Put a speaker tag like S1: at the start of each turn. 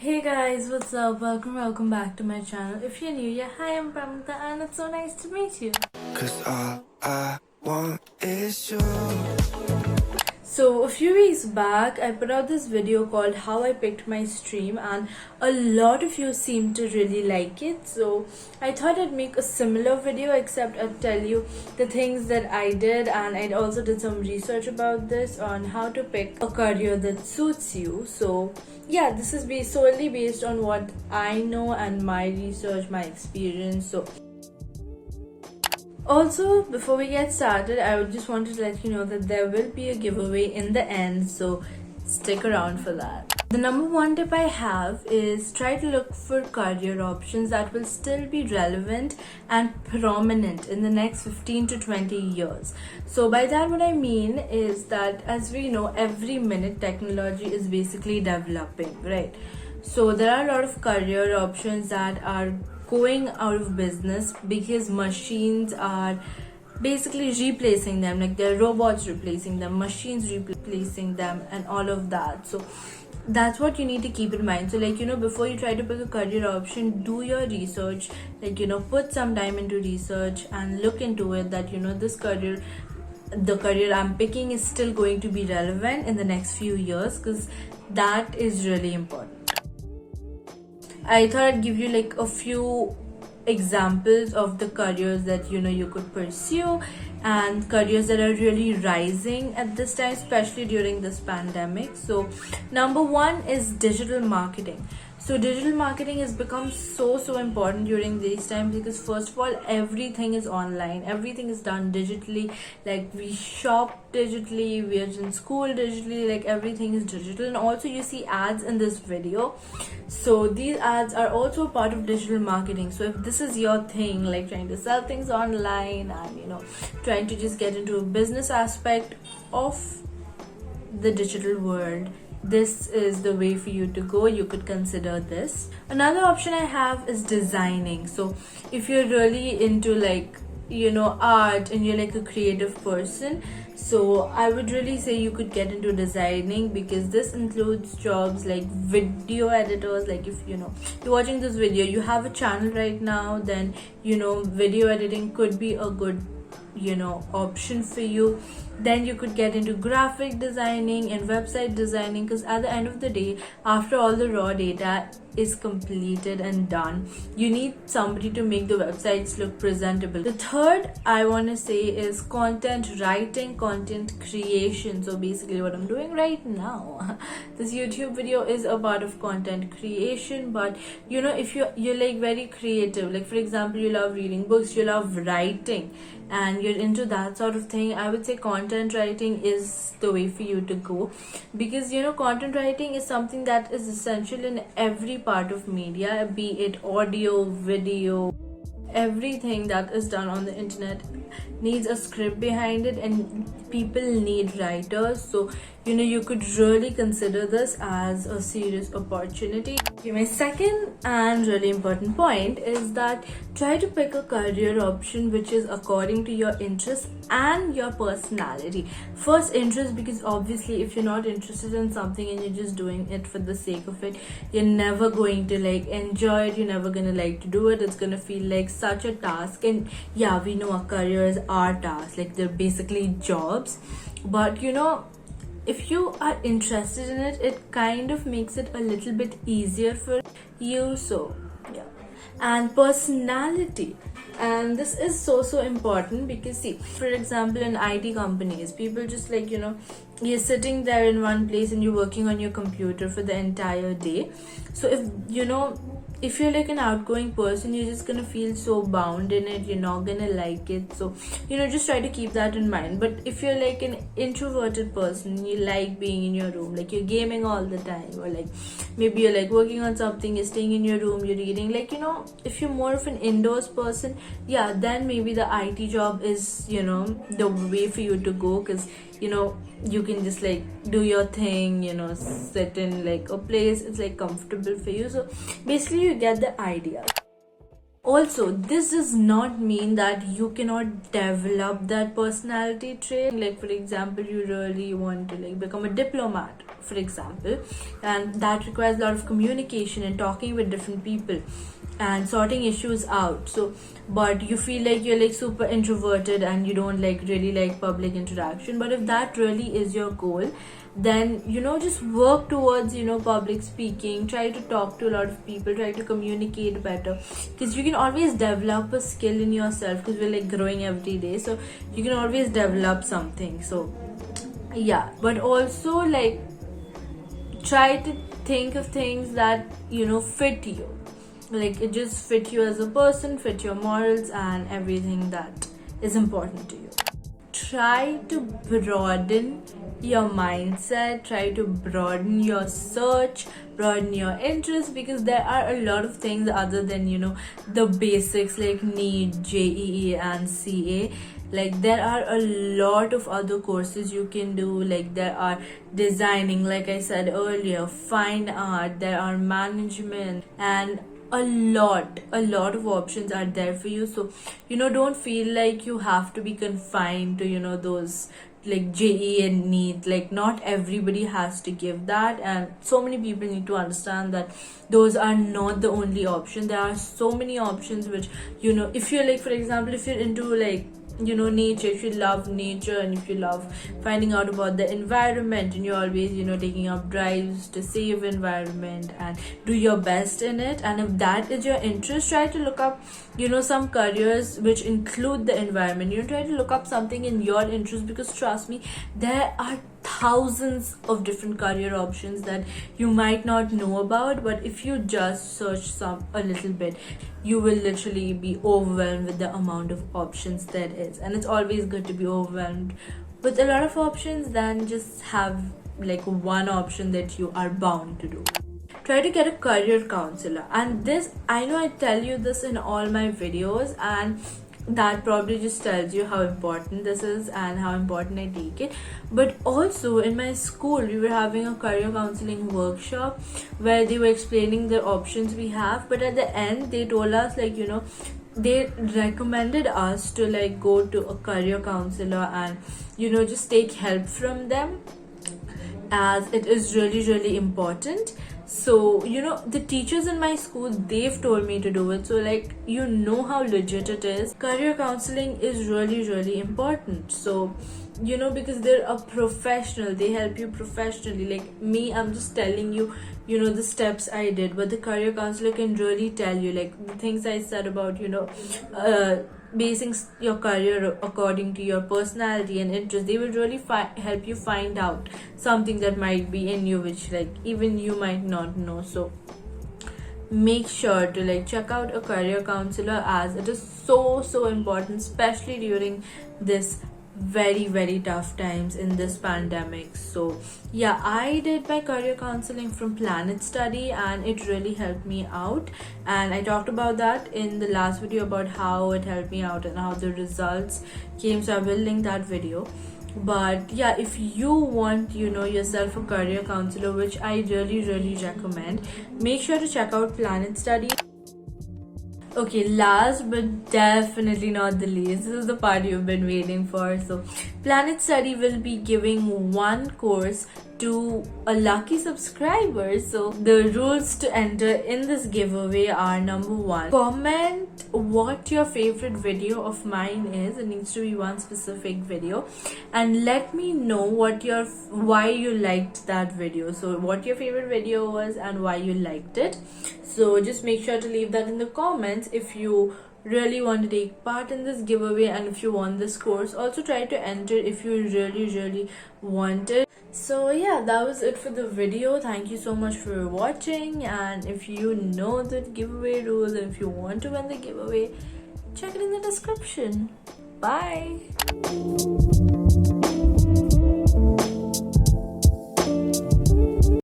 S1: Hey guys, what's up? Welcome back to my channel. If you're new, hi, I'm Pramugdhad and it's so nice to meet you.
S2: Cause all I want is you.
S1: So a few weeks back, I put out this video called How I Picked My Stream, and a lot of you seem to really like it. So I thought I'd make a similar video, except I'd tell you the things that I did, and I also did some research about this on how to pick a career that suits you. So yeah, this is solely based on what I know and my research, my experience. So also, before we get started, I would just wanted to let you know that there will be a giveaway in the end, so stick around for that. The number one tip I have is try to look for career options that will still be relevant and prominent in the next 15 to 20 years. So by that what I mean is that, as we know, every minute technology is basically developing, right? So there are a lot of career options that are going out of business because machines are basically replacing them, like they're robots replacing them, machines replacing them, and all of that. So that's what you need to keep in mind. So before you try to pick a career option, do your research, put some time into research and look into it, that this career, the career I'm picking, is still going to be relevant in the next few years, because that is really important. I thought I'd give you like a few examples of the careers that you could pursue, and careers that are really rising at this time, especially during this pandemic. So number one is digital marketing. So digital marketing has become so important during these times, because first of all, everything is online, everything is done digitally. Like we shop digitally, we are in school digitally, like everything is digital. And also you see ads in this video, so these ads are also part of digital marketing. So if this is your thing, like trying to sell things online and trying to just get into a business aspect of the digital world, this is the way for you to go. You could consider this. Another option I have is designing. So if you're really into art and you're like a creative person, so I would really say you could get into designing, because this includes jobs like video editors. Like if you're watching this video, you have a channel right now, then video editing could be a good option for you. Then you could get into graphic designing and website designing, because at the end of the day, after all the raw data is completed and done, you need somebody to make the websites look presentable. The third I want to say is content writing, content creation. So basically what I'm doing right now, this YouTube video is a part of content creation. But if you're like very creative, like for example you love reading books, you love writing, and you're into that sort of thing, I would say content writing is the way for you to go, because content writing is something that is essential in every part of media, be it audio, video. Everything that is done on the internet needs a script behind it, and people need writers. So you could really consider this as a serious opportunity. Okay, my second and really important point is that try to pick a career option which is according to your interests and your personality. First, interest, because obviously if you're not interested in something and you're just doing it for the sake of it, you're never going to enjoy it, you're never gonna like to do it. It's gonna feel like such a task. And yeah, we know our careers are tasks, like they're basically jobs, but if you are interested in it, it kind of makes it a little bit easier for you. So yeah. And personality, and this is so important, because see, for example, in IT companies, people just you're sitting there in one place and you're working on your computer for the entire day. So if you're like an outgoing person, you're just gonna feel so bound in it, you're not gonna like it. So just try to keep that in mind. But if you're like an introverted person, you like being in your room, like you're gaming all the time, or like maybe you're like working on something, you're staying in your room, you're reading, if you're more of an indoors person, yeah, then maybe the IT job is the way for you to go, because you can just do your thing, sit in a place, it's comfortable for you. So basically you get the idea. Also, this does not mean that you cannot develop that personality trait. Like for example, you really want to become a diplomat, for example, and that requires a lot of communication and talking with different people and sorting issues out. So but you feel like you're like super introverted and you don't like really like public interaction, but if that really is your goal, then just work towards public speaking. Try to talk to a lot of people, try to communicate better, because you can always develop a skill in yourself, because we're like growing every day, so you can always develop something. So yeah, but also like try to think of things that fit you, like it just fit you as a person, fit your morals and everything that is important to you. Try to broaden your mindset, try to broaden your search, broaden your interest, because there are a lot of things other than the basics like NEET, JEE and CA. Like there are a lot of other courses you can do, like there are designing, like I said earlier, fine art, there are management, and a lot of options are there for you. So don't feel like you have to be confined to those like JE and NEET. Like not everybody has to give that, and so many people need to understand that those are not the only option. There are so many options which if you're like, for example, if you're into like nature, if you love nature and if you love finding out about the environment, and you're always taking up drives to save environment and do your best in it, and if that is your interest, try to look up some careers which include the environment. Try to look up something in your interest, because trust me, there are thousands of different career options that you might not know about, but if you just search a little bit, you will literally be overwhelmed with the amount of options there is. And it's always good to be overwhelmed with a lot of options than just have like one option that you are bound to do. Try to get a career counselor, and this, I know I tell you this in all my videos, and that probably just tells you how important this is and how important I take it. But also in my school, we were having a career counseling workshop where they were explaining the options we have, but at the end they told us like they recommended us to like go to a career counselor and just take help from them, as it is really important. So the teachers in my school, they've told me to do it, so like how legit it is. Career counseling is really important. So because they're a professional, they help you professionally. Like me, I'm just telling you the steps I did, but the career counselor can really tell you like the things I said about basing your career according to your personality and interest. They will really help you find out something that might be in you, which like even you might not know. So make sure to like check out a career counselor, as it is so important, especially during this very tough times in this pandemic. So yeah, I did my career counseling from planetstudy, and it really helped me out, and I talked about that in the last video about how it helped me out and how the results came, so I will link that video. But yeah, if you want yourself a career counselor, which I really recommend, make sure to check out planetstudy. Okay, last but definitely not the least, this is the part you've been waiting for. So planetstudy will be giving one course to a lucky subscriber. So the rules to enter in this giveaway are: number one, comment what your favorite video of mine is. It needs to be one specific video, and let me know why you liked that video. So what your favorite video was and why you liked it. So just make sure to leave that in the comments if you really want to take part in this giveaway, and if you want this course, also try to enter if you really want it. So yeah, that was it for the video. Thank you so much for watching, and if you know the giveaway rules and if you want to win the giveaway, check it in the description. Bye.